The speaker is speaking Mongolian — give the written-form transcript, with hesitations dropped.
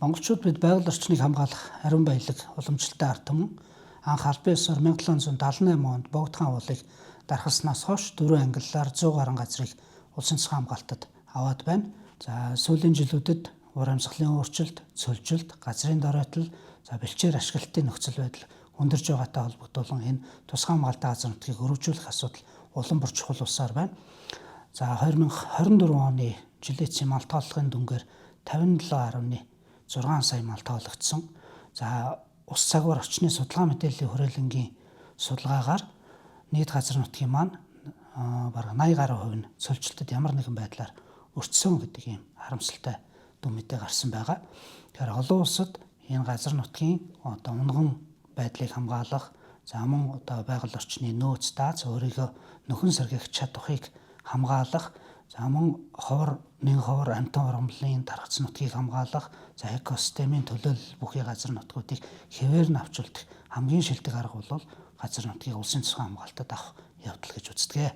Монголчууд бид байгаль орчныг хамгаалах ариун баялаг уламжлалтай ард түмэн анх албан ёсоор 1778 онд Богд хаан уулыг дархалснаас хойш 4 ангиллаар 100 гаруй газрыг улсын цэцэн хамгаалтад аваад байна. За сүүлийн жилүүдэд ур амьсгалын өөрчлөлт, цөлжилт, газрын доройтол, бэлчээр ашиглалтын нөхцөл байдал өндөрж байгаатай холбогдуулан энэ тусгай хамгаалалтын газар нутгийг өргөжүүлэх асуудал улам бүр чухал усаар байна. За 2024 оны жилийн эцсийн мал тооллогын дүнгээр 57.6 сая мал тоологдсон. За ус цагвар орчны судалгаа мэдээллийн хүрээлэнгийн судалгаагаар нийт газар нутгийн маань бараг 80 гаруй хувь нь цөлжилтөд ямар нэгэн байдлаар өртсөн гэдэг ийм харамсалтай дүн мэдээ гарсан байгаа. Тэгэхээр олон улсад энэ газар нутгийн унган байдлыг хамгаалах, мөн байгаль орчны нөөц дааз өөрийгөө нөхөн сэргийгч чадахыг хамгаалах, мөн нэгэн ховор амтан ургамлын тархац нутгийг хамгаалах, экосистемийн төлөөлөл бүхий газар нутгуудыг хэвээр нь авч үлдэх хамгийн шилдэг арга бол газар нутгийг улсын цэцэн хамгаалтад авах явдал гэж үздэг.